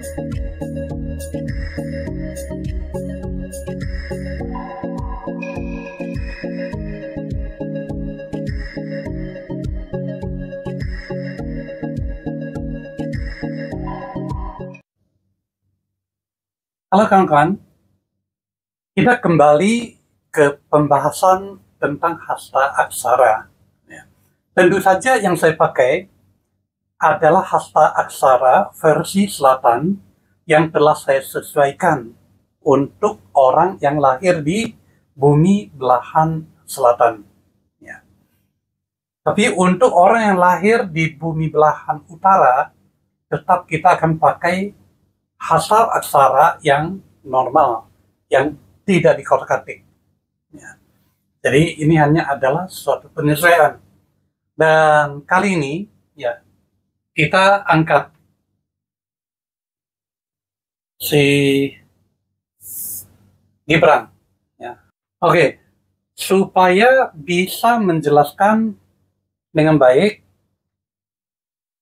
Halo kawan-kawan, kita kembali ke pembahasan tentang hasta aksara. Tentu saja yang saya pakai adalah hasta aksara versi selatan yang telah saya sesuaikan untuk orang yang lahir di bumi belahan selatan. Tapi untuk orang yang lahir di bumi belahan utara, tetap kita akan pakai hasta aksara yang normal, yang tidak dikotak-atik. Jadi ini hanya adalah suatu penyesuaian. Dan kali ini kita angkat si Gibran. Oke, supaya bisa menjelaskan dengan baik,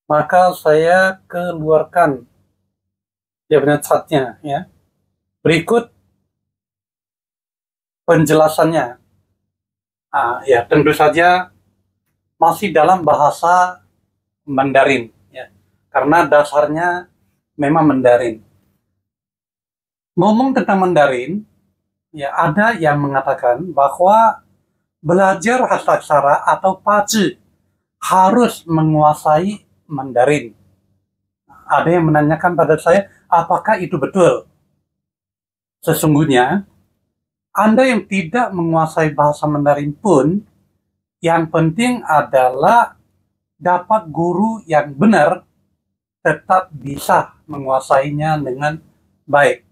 maka saya keluarkan dia punya catnya, Berikut penjelasannya. Tentu saja masih dalam bahasa Mandarin, karena dasarnya memang Mandarin. Ngomong tentang Mandarin, ada yang mengatakan bahwa belajar hasta-aksara atau pazi harus menguasai Mandarin. Ada yang menanyakan pada saya, apakah itu betul? Sesungguhnya, Anda yang tidak menguasai bahasa Mandarin pun, yang penting adalah dapat guru yang benar, tetap bisa menguasainya dengan baik.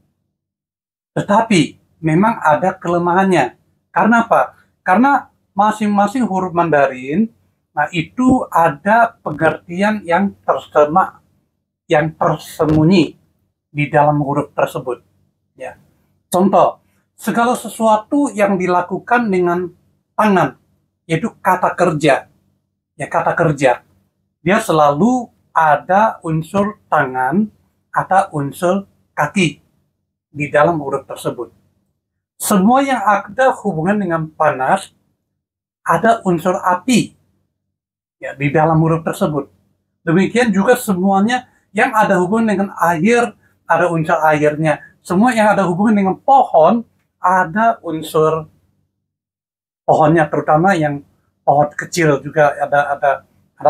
Tetapi, memang ada kelemahannya. Karena apa? Karena masing-masing huruf Mandarin, itu ada pengertian yang tersemak, yang tersembunyi di dalam huruf tersebut. Contoh, segala sesuatu yang dilakukan dengan tangan, yaitu kata kerja. Kata kerja. Dia selalu ada unsur tangan, ada unsur kaki di dalam huruf tersebut. Semua yang ada hubungan dengan panas, ada unsur api di dalam huruf tersebut. Demikian juga semuanya yang ada hubungan dengan air, ada unsur airnya. Semua yang ada hubungan dengan pohon, ada unsur pohonnya, terutama yang pohon kecil juga ada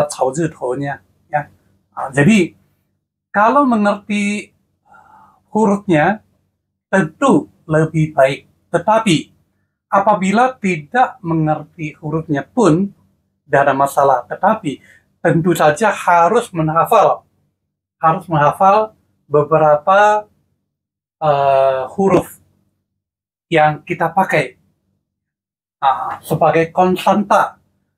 cauzitonya. Jadi, kalau mengerti hurufnya, tentu lebih baik. Tetapi, apabila tidak mengerti hurufnya pun, tidak ada masalah. Tetapi, tentu saja harus menghafal beberapa huruf yang kita pakai sebagai konstanta.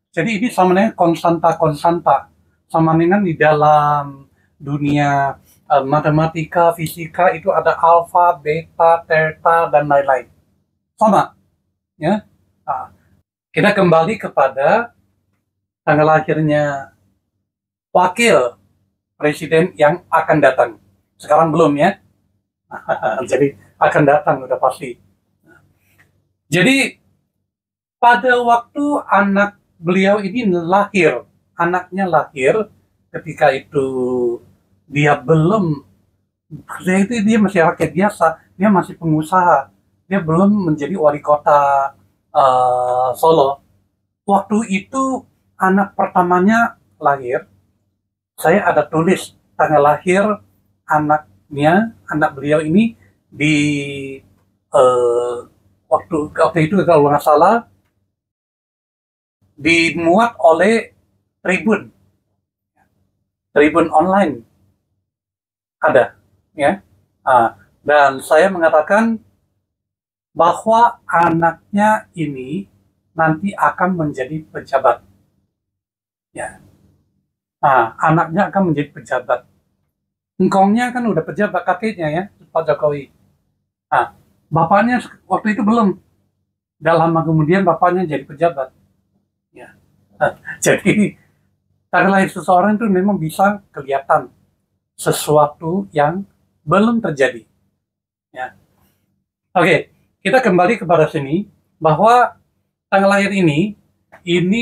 Jadi ini sama dengan konstanta. Sama dengan di dalam dunia matematika, fisika itu ada alfa, beta, theta, dan lain-lain. Sama. Kita kembali kepada tanggal lahirnya wakil presiden yang akan datang. Sekarang belum ya. Jadi akan datang udah pasti. Jadi pada waktu anak beliau ini lahir, anaknya lahir, ketika itu dia masih rakyat biasa, dia masih pengusaha, dia belum menjadi wali kota Solo. Waktu itu anak pertamanya lahir, saya ada tulis tanggal lahir anak beliau ini di waktu itu kalau nggak salah dimuat oleh Tribun online ada, dan saya mengatakan bahwa anaknya ini nanti akan menjadi pejabat. Anaknya akan menjadi pejabat. Engkongnya kan udah pejabat, kakeknya Pak Jokowi. Bapaknya waktu itu belum. Udah lama kemudian bapaknya jadi pejabat. Jadi tanggal lahir seseorang itu memang bisa kelihatan sesuatu yang belum terjadi. Ya. Oke, kita kembali kepada sini bahwa tanggal lahir ini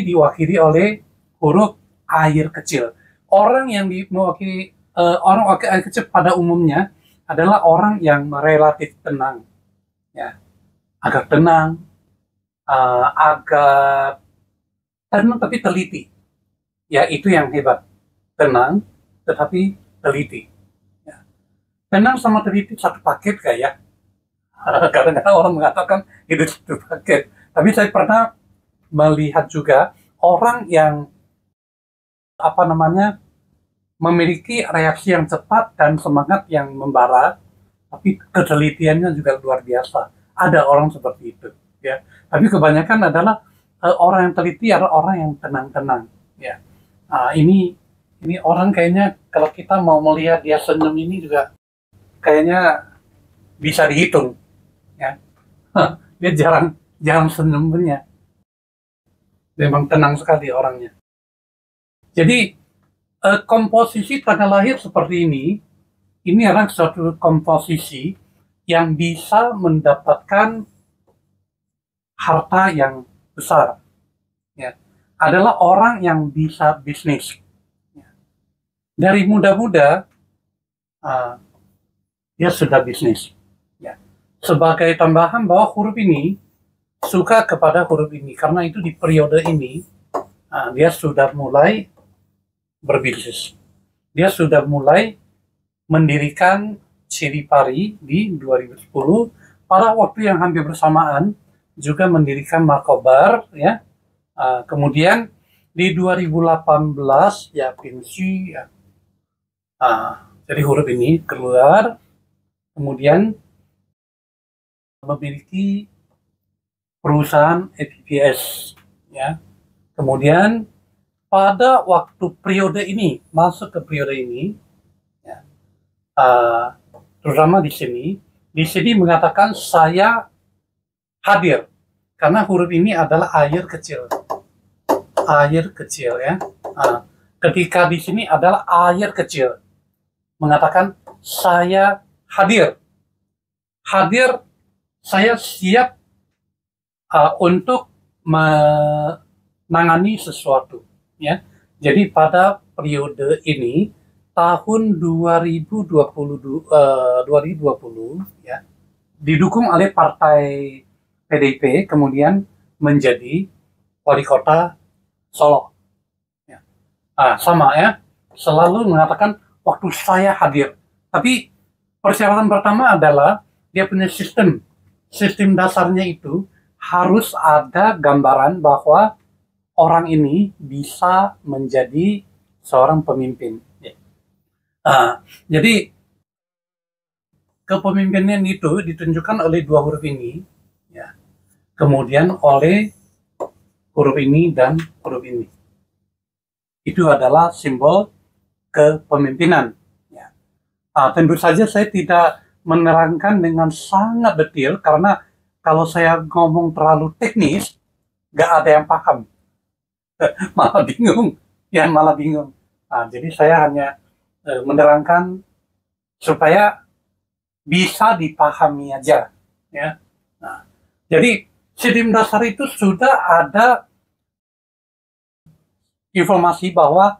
diwakili oleh huruf air kecil. Orang yang mewakili orang air kecil pada umumnya adalah orang yang relatif tenang, ya, agak tenang, agak tenang tapi teliti. Ya, itu yang hebat. Tenang tetapi teliti. Ya. Tenang sama teliti satu paket kayak. Kadang-kadang orang mengatakan itu satu paket. Tapi saya pernah melihat juga orang yang memiliki reaksi yang cepat dan semangat yang membara, tapi ketelitiannya juga luar biasa. Ada orang seperti itu, ya. Tapi kebanyakan adalah orang yang teliti adalah orang yang tenang-tenang, ya. Ini orang kayaknya kalau kita mau melihat dia senyum ini juga kayaknya bisa dihitung, ya. Dia jarang senyum punya. Memang tenang sekali orangnya. Jadi komposisi tanggal lahir seperti ini adalah suatu komposisi yang bisa mendapatkan harta yang besar. Ya. Adalah orang yang bisa bisnis. Ya. Dari muda-muda dia sudah bisnis. Ya. Sebagai tambahan bahwa huruf ini suka kepada huruf ini karena itu di periode ini dia sudah mulai berbisnis. Dia sudah mulai mendirikan Ciri Pari di 2010. Pada waktu yang hampir bersamaan juga mendirikan Markobar, ya. Kemudian di 2018 ya Pinsi, ya. Jadi huruf ini keluar, kemudian memiliki perusahaan EPPS, ya. Kemudian pada waktu periode ini, masuk ke periode ini, ya, terutama di sini mengatakan saya hadir, karena huruf ini adalah air kecil, ya. Ketika di sini adalah air kecil, mengatakan saya hadir, saya siap untuk menangani sesuatu. Ya, jadi pada periode ini tahun 2020 ya didukung oleh partai PDIP, kemudian menjadi wali kota Solo. Ya. Sama ya, selalu mengatakan waktu saya hadir. Tapi persyaratan pertama adalah dia punya sistem dasarnya itu harus ada gambaran bahwa orang ini bisa menjadi seorang pemimpin. Jadi kepemimpinan itu ditunjukkan oleh dua huruf ini, ya. Kemudian oleh huruf ini dan huruf ini. Itu adalah simbol kepemimpinan. Ya. Tentu saja saya tidak menerangkan dengan sangat detail karena kalau saya ngomong terlalu teknis, nggak ada yang paham. malah bingung. Jadi saya hanya menerangkan supaya bisa dipahami aja, ya. Jadi sistem dasar itu sudah ada informasi bahwa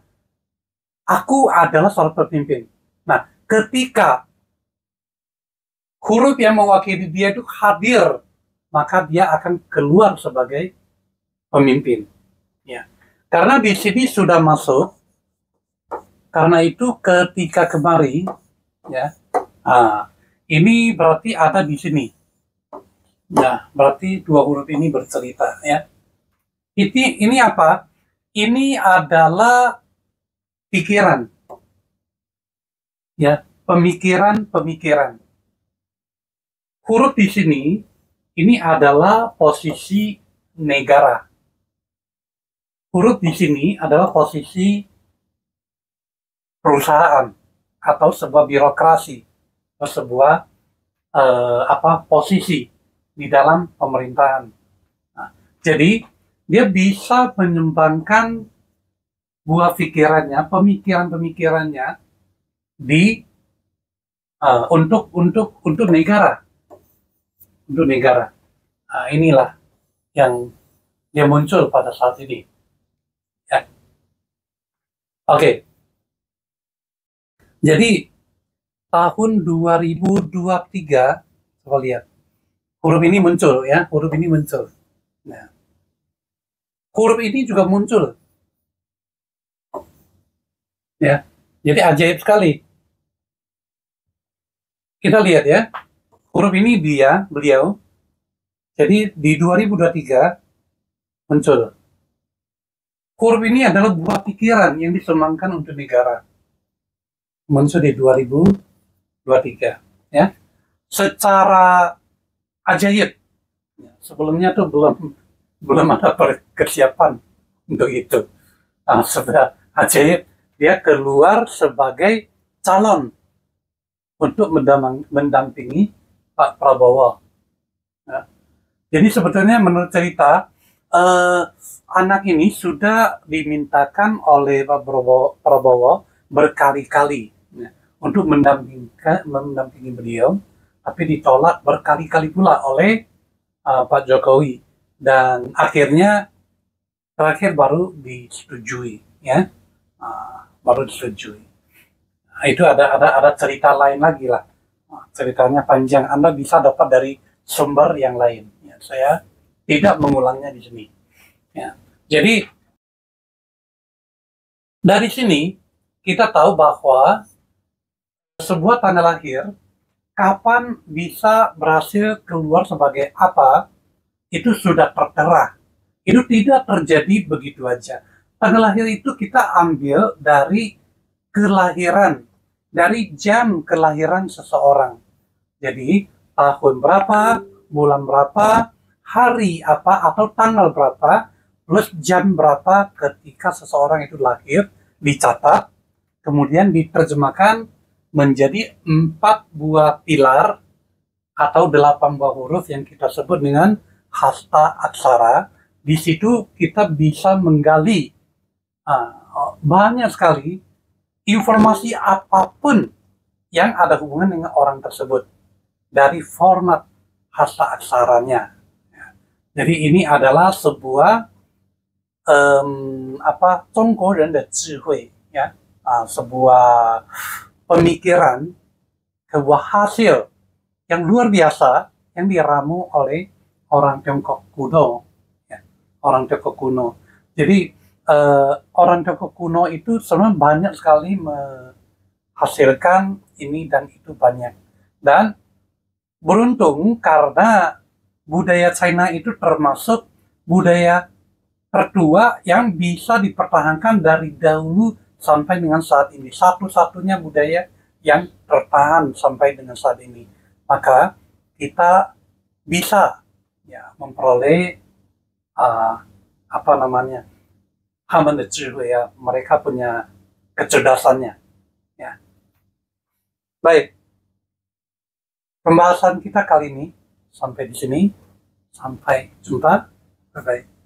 aku adalah seorang pemimpin. Nah, ketika huruf yang mewakili dia itu hadir, maka dia akan keluar sebagai pemimpin. Ya, karena di sini sudah masuk, karena itu ketika kemari, ya, ini berarti ada di sini. Ya, berarti dua huruf ini bercerita, ya. Ini apa? Ini adalah pikiran, ya, pemikiran. Huruf di sini ini adalah posisi negara. Huruf di sini adalah posisi perusahaan atau sebuah birokrasi atau sebuah posisi di dalam pemerintahan. Jadi dia bisa menyumbangkan buah pikirannya, pemikiran-pemikirannya di untuk negara, inilah yang dia muncul pada saat ini. Ya. Oke. Jadi tahun 2023, coba lihat, huruf ini muncul ya, huruf ini muncul. Nah, huruf ini juga muncul. Ya, jadi ajaib sekali. Kita lihat ya, huruf ini beliau. Jadi di 2023 muncul. Huruf ini adalah buah pikiran yang disemangkan untuk negara. Muncul di 2023 ya. Secara ajaib. Sebelumnya tuh belum ada persiapan untuk itu. Sudah ajaib, dia keluar sebagai calon untuk mendampingi Pak Prabowo. Ya. Jadi sebetulnya menurut cerita, anak ini sudah dimintakan oleh Pak Prabowo berkali-kali ya, untuk mendampingi beliau, tapi ditolak berkali-kali pula oleh Pak Jokowi, dan akhirnya terakhir baru disetujui ya, baru disetujui. Nah, itu ada cerita lain lagi lah. Ceritanya panjang, Anda bisa dapat dari sumber yang lain. Ya, saya tidak mengulangnya di sini. Ya. Jadi dari sini kita tahu bahwa sebuah tanda lahir kapan bisa berhasil keluar sebagai apa itu sudah tertera. Itu tidak terjadi begitu aja. Tanda lahir itu kita ambil dari kelahiran, dari jam kelahiran seseorang. Jadi tahun berapa, bulan berapa, hari apa atau tanggal berapa, plus jam berapa ketika seseorang itu lahir, dicatat, kemudian diterjemahkan menjadi 4 buah pilar atau 8 buah huruf yang kita sebut dengan hasta aksara. Di situ kita bisa menggali banyak sekali informasi apapun yang ada hubungan dengan orang tersebut dari format hasta aksaranya. Jadi ini adalah sebuah ya, sebuah pemikiran, sebuah hasil yang luar biasa yang diramu oleh orang Tiongkok kuno. Ya, orang Tiongkok kuno. Jadi orang Tiongkok kuno itu sebenarnya banyak sekali menghasilkan ini dan itu banyak. Dan beruntung karena budaya China itu termasuk budaya tertua yang bisa dipertahankan dari dahulu sampai dengan saat ini. Satu-satunya budaya yang tertahan sampai dengan saat ini. Maka kita bisa ya memperoleh ya, mereka punya kecerdasannya. Ya. Baik, pembahasan kita kali ini sampai di sini. Sampai jumpa. Bye-bye.